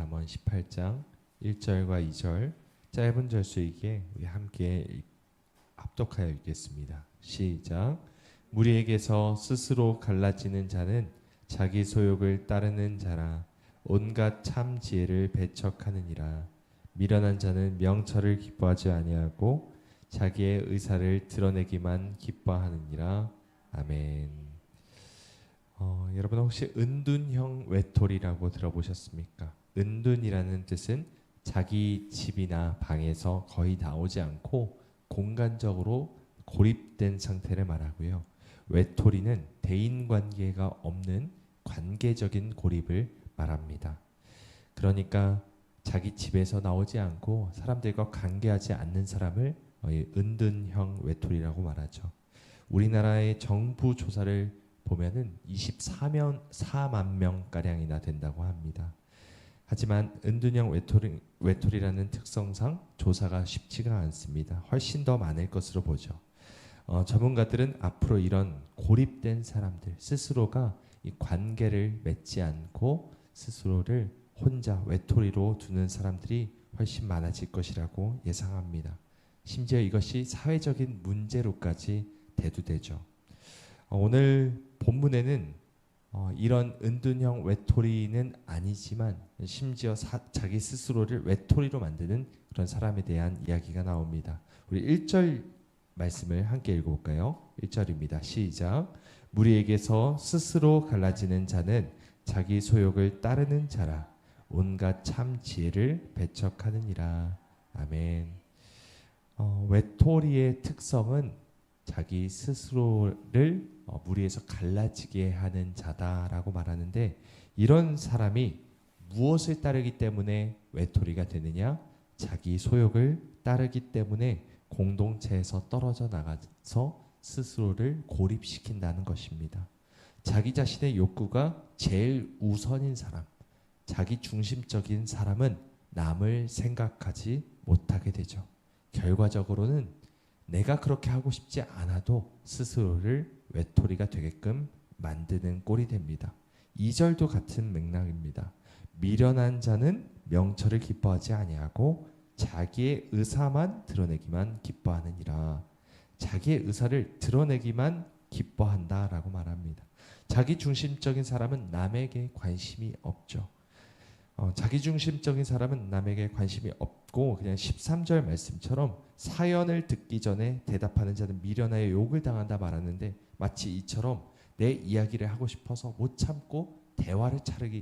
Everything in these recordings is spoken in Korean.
잠언 18장 1절과 2절 짧은 절수이기에 우리 함께 합독하여 읽겠습니다. 시작. 무리에게서 스스로 갈라지는 자는 자기 소욕을 따르는 자라. 온갖 참 지혜를 배척하느니라. 미련한 자는 명철을 기뻐하지 아니하고 자기의 의사를 드러내기만 기뻐하느니라. 아멘. 여러분 혹시 은둔형 외톨이라고 들어보셨습니까? 은둔이라는 뜻은 자기 집이나 방에서 거의 나오지 않고 공간적으로 고립된 상태를 말하고요. 외톨이는 대인관계가 없는 관계적인 고립을 말합니다. 그러니까 자기 집에서 나오지 않고 사람들과 관계하지 않는 사람을 은둔형 외톨이라고 말하죠. 우리나라의 정부 조사를 보면은 24만 명가량이나 된다고 합니다. 하지만 은둔형 외톨이라는 특성상 조사가 쉽지가 않습니다. 훨씬 더 많을 것으로 보죠. 전문가들은 앞으로 이런 고립된 사람들 스스로가 이 관계를 맺지 않고 스스로를 혼자 외톨이로 두는 사람들이 훨씬 많아질 것이라고 예상합니다. 심지어 이것이 사회적인 문제로까지 대두되죠. 오늘 본문에는 이런 은둔형 외톨이는 아니지만 심지어 자기 스스로를 외톨이로 만드는 그런 사람에 대한 이야기가 나옵니다. 우리 1절 말씀을 함께 읽어볼까요? 1절입니다. 시작. 무리에게서 스스로 갈라지는 자는 자기 소욕을 따르는 자라. 온갖 참 지혜를 배척하느니라. 아멘. 외톨이의 특성은 자기 스스로를 무리에서 갈라지게 하는 자다라고 말하는데, 이런 사람이 무엇을 따르기 때문에 외톨이가 되느냐? 자기 소욕을 따르기 때문에 공동체에서 떨어져 나가서 스스로를 고립시킨다는 것입니다. 자기 자신의 욕구가 제일 우선인 사람, 자기 중심적인 사람은 남을 생각하지 못하게 되죠. 결과적으로는 내가 그렇게 하고 싶지 않아도 스스로를 외톨이가 되게끔 만드는 꼴이 됩니다. 2절도 같은 맥락입니다. 미련한 자는 명철을 기뻐하지 아니하고 자기의 의사만 드러내기만 기뻐하느니라. 자기의 의사를 드러내기만 기뻐한다라고 말합니다. 자기 중심적인 사람은 남에게 관심이 없죠. 자기 중심적인 사람은 남에게 관심이 없고 그냥 13절 말씀처럼 사연을 듣기 전에 대답하는 자는 미련하여 욕을 당한다 말하는데, 마치 이처럼 내 이야기를 하고 싶어서 못 참고 대화를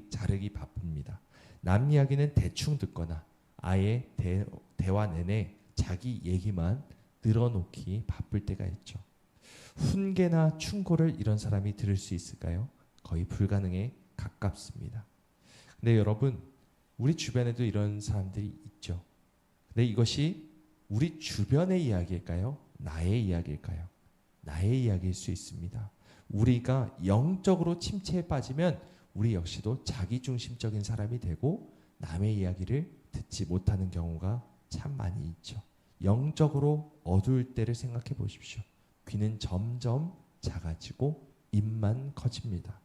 자르기 바쁩니다. 남 이야기는 대충 듣거나 아예 대화 내내 자기 얘기만 늘어놓기 바쁠 때가 있죠. 훈계나 충고를 이런 사람이 들을 수 있을까요? 거의 불가능에 가깝습니다. 근데 여러분, 우리 주변에도 이런 사람들이 있죠. 근데 이것이 우리 주변의 이야기일까요? 나의 이야기일까요? 나의 이야기일 수 있습니다. 우리가 영적으로 침체에 빠지면 우리 역시도 자기중심적인 사람이 되고 남의 이야기를 듣지 못하는 경우가 참 많이 있죠. 영적으로 어두울 때를 생각해 보십시오. 귀는 점점 작아지고 입만 커집니다.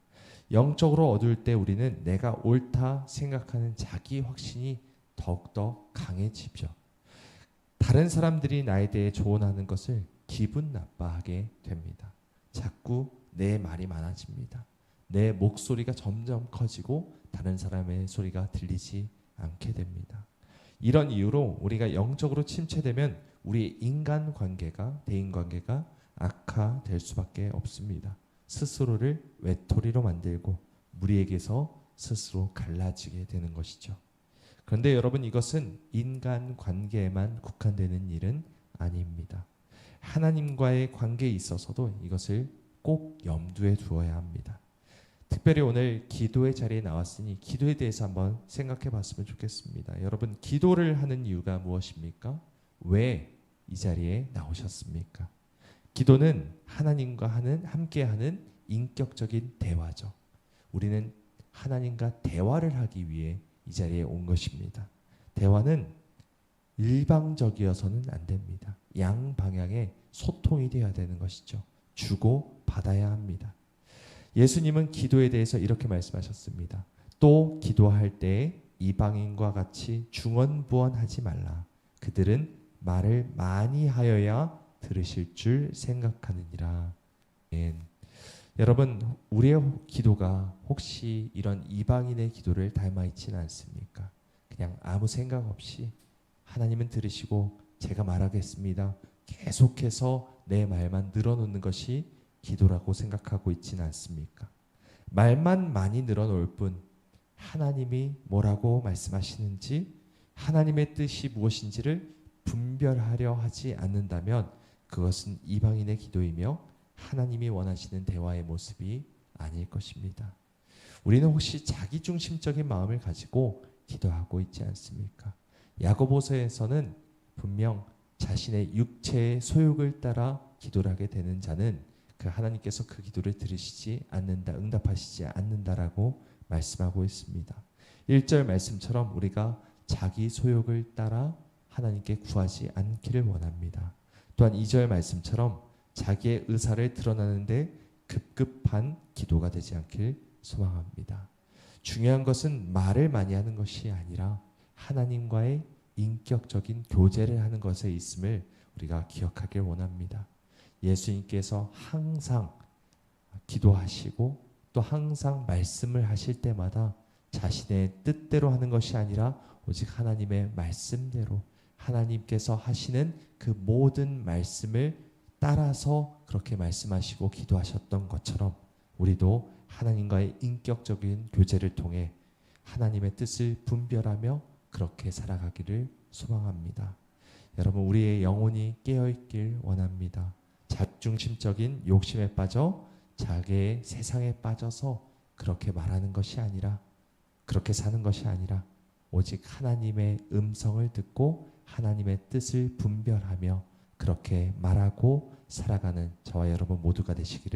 영적으로 어두울 때 우리는 내가 옳다 생각하는 자기 확신이 더욱더 강해지죠. 다른 사람들이 나에 대해 조언하는 것을 기분 나빠하게 됩니다. 자꾸 내 말이 많아집니다. 내 목소리가 점점 커지고 다른 사람의 소리가 들리지 않게 됩니다. 이런 이유로 우리가 영적으로 침체되면 우리의 인간관계가, 대인관계가 악화될 수밖에 없습니다. 스스로를 외톨이로 만들고 무리에게서 스스로 갈라지게 되는 것이죠. 그런데 여러분, 이것은 인간관계에만 국한되는 일은 아닙니다. 하나님과의 관계에 있어서도 이것을 꼭 염두에 두어야 합니다. 특별히 오늘 기도의 자리에 나왔으니 기도에 대해서 한번 생각해 봤으면 좋겠습니다. 여러분, 기도를 하는 이유가 무엇입니까? 왜 이 자리에 나오셨습니까? 기도는 하나님과 함께하는 인격적인 대화죠. 우리는 하나님과 대화를 하기 위해 이 자리에 온 것입니다. 대화는 일방적이어서는 안 됩니다. 양방향의 소통이 되어야 되는 것이죠. 주고 받아야 합니다. 예수님은 기도에 대해서 이렇게 말씀하셨습니다. 또 기도할 때 이방인과 같이 중언부언하지 말라. 그들은 말을 많이 하여야 들으실 줄 생각하느니라. 아멘. 여러분, 우리의 기도가 혹시 이런 이방인의 기도를 닮아 있지는 않습니까? 그냥 아무 생각 없이 하나님은 들으시고 제가 말하겠습니다. 계속해서 내 말만 늘어놓는 것이 기도라고 생각하고 있지는 않습니까? 말만 많이 늘어놓을 뿐 하나님이 뭐라고 말씀하시는지 하나님의 뜻이 무엇인지를 분별하려 하지 않는다면 그것은 이방인의 기도이며 하나님이 원하시는 대화의 모습이 아닐 것입니다. 우리는 혹시 자기중심적인 마음을 가지고 기도하고 있지 않습니까? 야고보서에서는 분명 자신의 육체의 소욕을 따라 기도를 하게 되는 자는 그 하나님께서 그 기도를 들으시지 않는다, 응답하시지 않는다라고 말씀하고 있습니다. 1절 말씀처럼 우리가 자기 소욕을 따라 하나님께 구하지 않기를 원합니다. 또한 2절 말씀처럼 자기의 의사를 드러나는데 급급한 기도가 되지 않길 소망합니다. 중요한 것은 말을 많이 하는 것이 아니라 하나님과의 인격적인 교제를 하는 것에 있음을 우리가 기억하길 원합니다. 예수님께서 항상 기도하시고 또 항상 말씀을 하실 때마다 자신의 뜻대로 하는 것이 아니라 오직 하나님의 말씀대로 하나님께서 하시는 그 모든 말씀을 따라서 그렇게 말씀하시고 기도하셨던 것처럼 우리도 하나님과의 인격적인 교제를 통해 하나님의 뜻을 분별하며 그렇게 살아가기를 소망합니다. 여러분, 우리의 영혼이 깨어있길 원합니다. 자중심적인 욕심에 빠져 자기의 세상에 빠져서 그렇게 말하는 것이 아니라 그렇게 사는 것이 아니라 오직 하나님의 음성을 듣고 하나님의 뜻을 분별하며 그렇게 말하고 살아가는 저와 여러분 모두가 되시기를